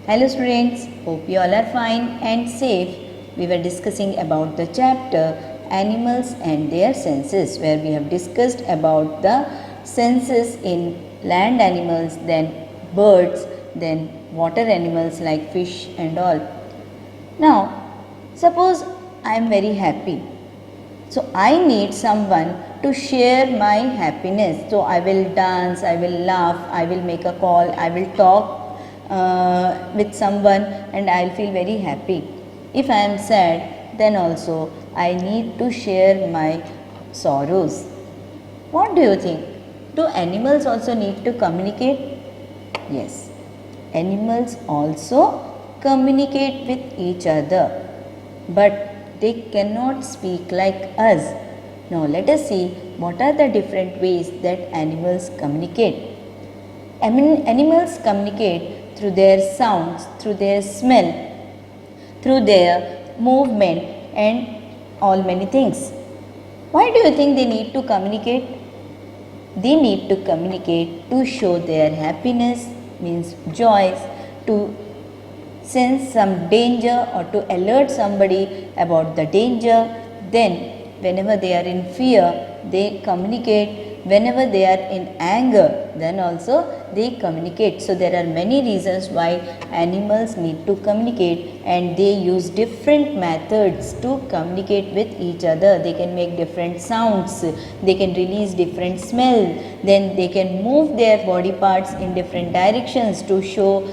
Hello students, hope you all are fine and safe. We were discussing about the chapter Animals and Their Senses, where we have discussed about the senses in land animals, then birds, then water animals like fish and all. Now, suppose I am very happy. So I need someone to share my happiness. So I will dance, I will laugh, I will make a call, I will talk with someone and I will feel very happy. If I am sad, then also I need to share my sorrows. What do you think? Do animals also need to communicate? Yes. Animals also communicate with each other, but they cannot speak like us. Now let us see what are the different ways that animals communicate. Animals communicate through their sounds, through their smell, through their movement and all many things. Why do you think they need to communicate? They need to communicate to show their happiness, means joys, to sense some danger or to alert somebody about the danger. Then whenever they are in fear, they communicate. Whenever they are in anger, then also they communicate. So there are many reasons why animals need to communicate, and they use different methods to communicate with each other. They can make different sounds, they can release different smell, then they can move their body parts in different directions to show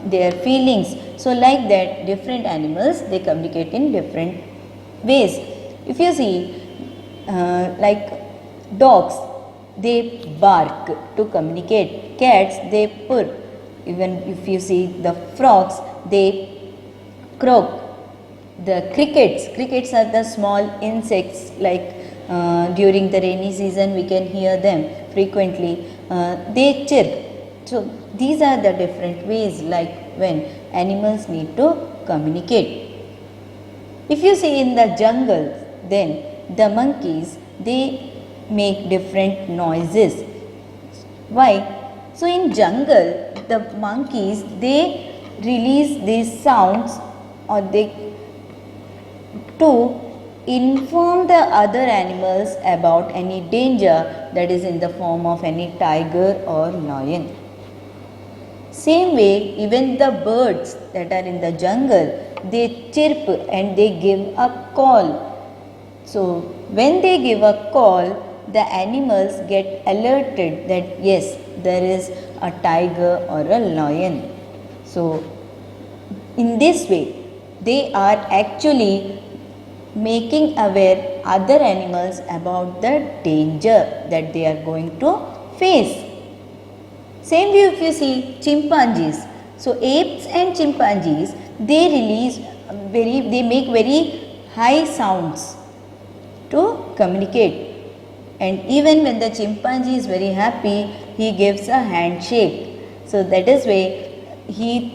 their feelings. So like that, different animals, they communicate in different ways. If you see like dogs, they bark to communicate. Cats, they purr. Even if you see the frogs, they croak. The crickets are the small insects, like during the rainy season we can hear them frequently. They chirp. So these are the different ways like when animals need to communicate. If you see in the jungle, then the monkeys, they make different noises. Why? So in jungle, the monkeys, they release these sounds or they to inform the other animals about any danger that is in the form of any tiger or lion. Same way, even the birds that are in the jungle, they chirp and they give a call. So when they give a call, the animals get alerted that yes, there is a tiger or a lion. So in this way, they are actually making aware other animals about the danger that they are going to face. Same way if you see chimpanzees. So apes and chimpanzees, they make very high sounds to communicate. And even when the chimpanzee is very happy, he gives a handshake. So that is why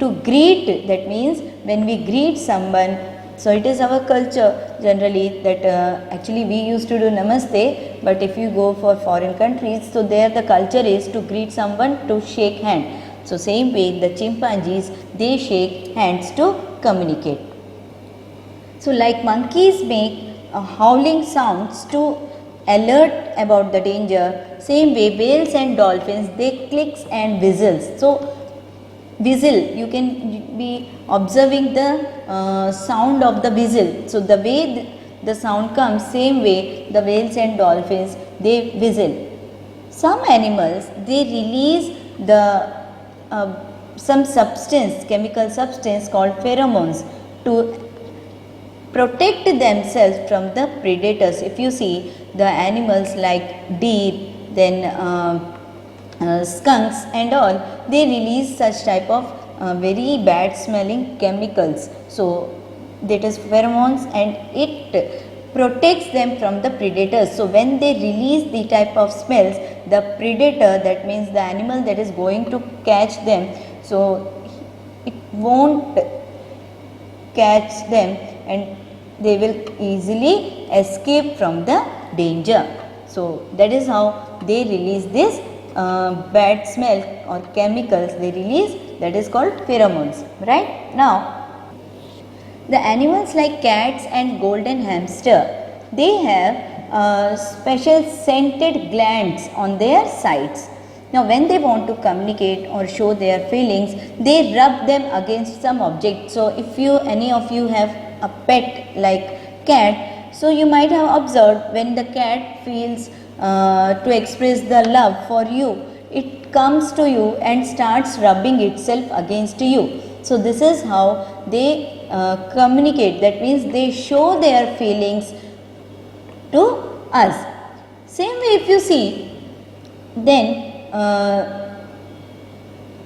to greet, that means when we greet someone, so it is our culture generally that actually we used to do namaste, but if you go for foreign countries, so there the culture is to greet someone to shake hand. So same way the chimpanzees, they shake hands to communicate. So like monkeys make howling sounds to alert about the danger, same way whales and dolphins, they clicks and whistles. So whistle, you can be observing the sound of the whistle. So the way the sound comes, same way the whales and dolphins, they whistle. Some animals, they release the some substance, chemical substance called pheromones to protect themselves from the predators. If you see the animals like deer, then skunks and all, they release such type of very bad smelling chemicals. So that is pheromones, and it protects them from the predators. So when they release the type of smells, the predator, that means the animal that is going to catch them, so it won't catch them and they will easily escape from the danger. So that is how they release this bad smell or chemicals, they release that is called pheromones, right? Now, the animals like cats and golden hamster, they have special scented glands on their sides. Now when they want to communicate or show their feelings, they rub them against some object. So if any of you have a pet like cat, so you might have observed when the cat feels to express the love for you, it comes to you and starts rubbing itself against you. So this is how they communicate, that means they show their feelings to us. Same way if you see, then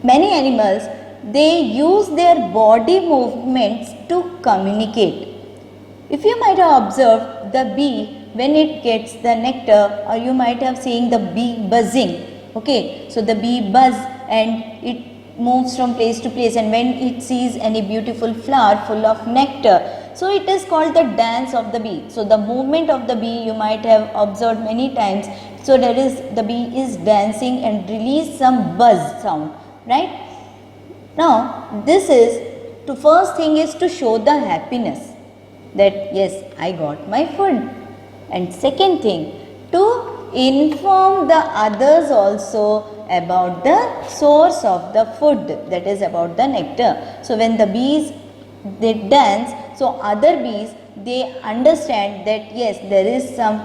many animals, they use their body movements to communicate. If you might have observed the bee when it gets the nectar, or you might have seen the bee buzzing. Okay, so the bee buzz and it moves from place to place, and when it sees any beautiful flower full of nectar, so it is called the dance of the bee. So the movement of the bee you might have observed many times. So there is, the bee is dancing and release some buzz sound, right? Now this is, to first thing is to show the happiness that yes, I got my food, and second thing, to inform the others also about the source of the food, that is about the nectar. So when the bees, they dance, so other bees, they understand that yes, there is some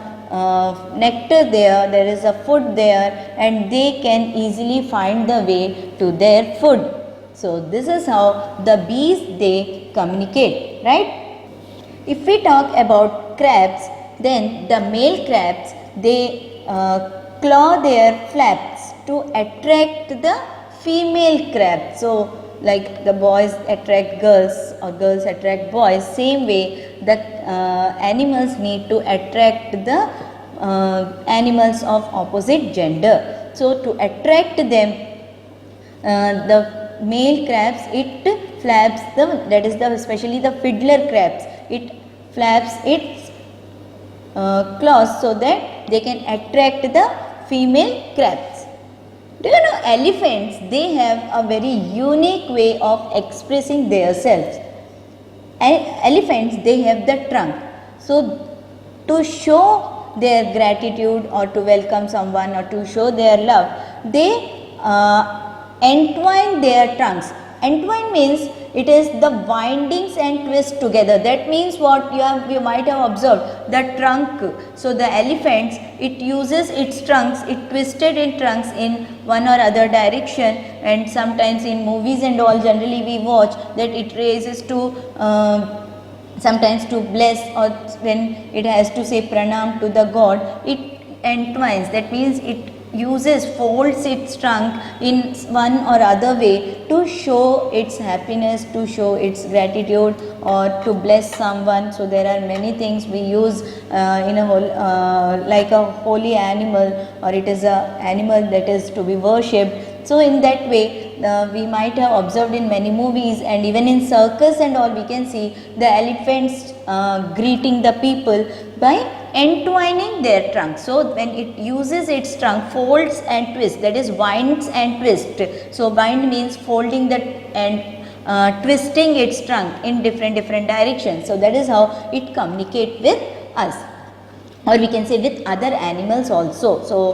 nectar there is a food there, and they can easily find the way to their food. So this is how the bees, they communicate, right? If we talk about crabs, then the male crabs, they claw their flaps to attract the female crab. So like the boys attract girls or girls attract boys, same way the animals need to attract the animals of opposite gender. So to attract them, the male crabs, it flaps them, that is the, especially the fiddler crabs, it flaps its claws so that they can attract the female crabs. Do you know elephants, they have a very unique way of expressing themselves. Elephants, they have the trunk. So to show their gratitude or to welcome someone or to show their love, they entwine their trunks. Entwine means it is the windings and twist together. That means what you might have observed, the trunk. So the elephants, it uses its trunks, it twisted in trunks in one or other direction, and sometimes in movies and all generally we watch that it raises to sometimes to bless, or when it has to say pranam to the god, it entwines. That means it folds its trunk in one or other way to show its happiness, to show its gratitude, or to bless someone. So there are many things we use in a whole like a holy animal, or it is a animal that is to be worshipped. So in that way we might have observed in many movies, and even in circus and all, we can see the elephants greeting the people by entwining their trunk. So when it uses its trunk, folds and twists, that is winds and twist. So wind means folding the and twisting its trunk in different directions. So that is how it communicates with us, or we can say with other animals also. So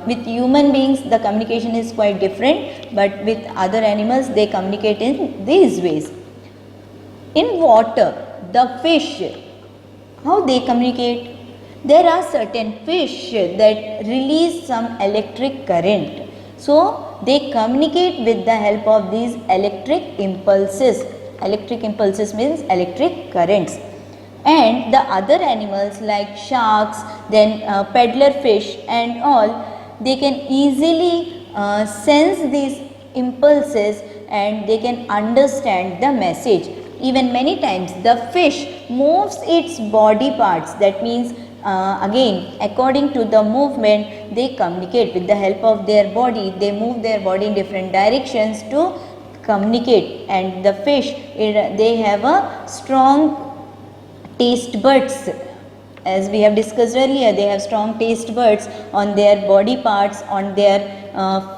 with human beings the communication is quite different, but with other animals they communicate in these ways. In water, the fish, how they communicate? There are certain fish that release some electric current. So they communicate with the help of these electric impulses. Electric impulses means electric currents. And the other animals like sharks, then peddler fish and all, they can easily sense these impulses and they can understand the message. Even many times the fish moves its body parts, that means again according to the movement they communicate with the help of their body. They move their body in different directions to communicate. And the fish, they have a strong taste buds, as we have discussed earlier. They have strong taste buds on their body parts, on their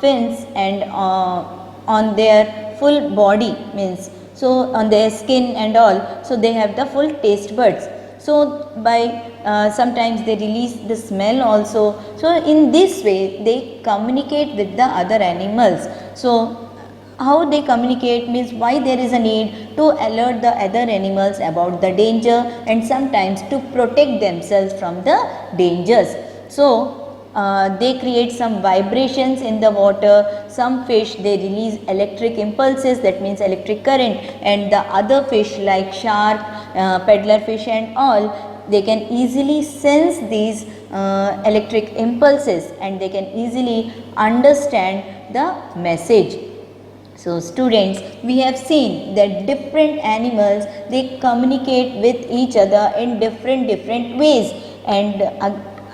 fins and on their full body, means so on their skin and all, so they have the full taste buds. So by sometimes they release the smell also. So in this way they communicate with the other animals. So how they communicate means why there is a need to alert the other animals about the danger and sometimes to protect themselves from the dangers. So they create some vibrations in the water. Some fish they release electric impulses, that means electric current, and the other fish like shark, peddler fish and all, they can easily sense these electric impulses and they can easily understand the message. So students, we have seen that different animals they communicate with each other in different ways, and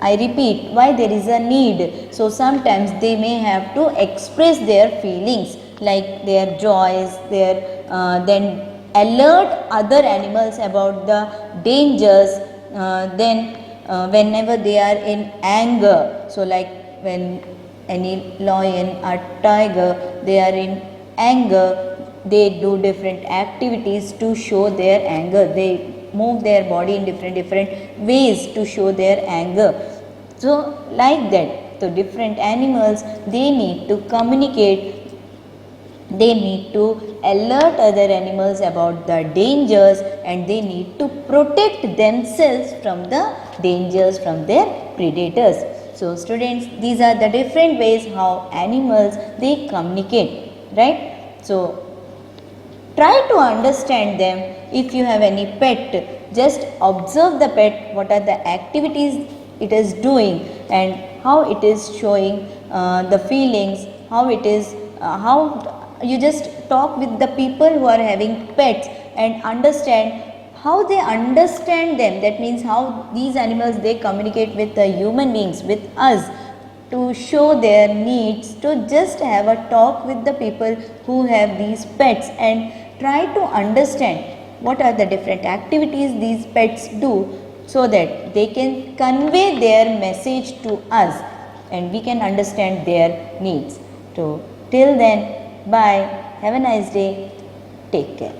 I repeat, why there is a need. So sometimes they may have to express their feelings like their joys, their then alert other animals about the dangers. Then whenever they are in anger, so like when any lion or tiger they are in anger, they do different activities to show their anger. They move their body in different ways to show their anger. So like that, so different animals they need to communicate, they need to alert other animals about the dangers and they need to protect themselves from the dangers from their predators. So students, these are the different ways how animals they communicate, right? So try to understand them. If you have any pet, just observe the pet, what are the activities it is doing and how it is showing the feelings, how it is, how you just talk with the people who are having pets and understand how they understand them. That means how these animals they communicate with the human beings, with us, to show their needs, to just have a talk with the people who have these pets and try to understand what are the different activities these pets do, so that they can convey their message to us and we can understand their needs. So till then, bye, have a nice day, take care.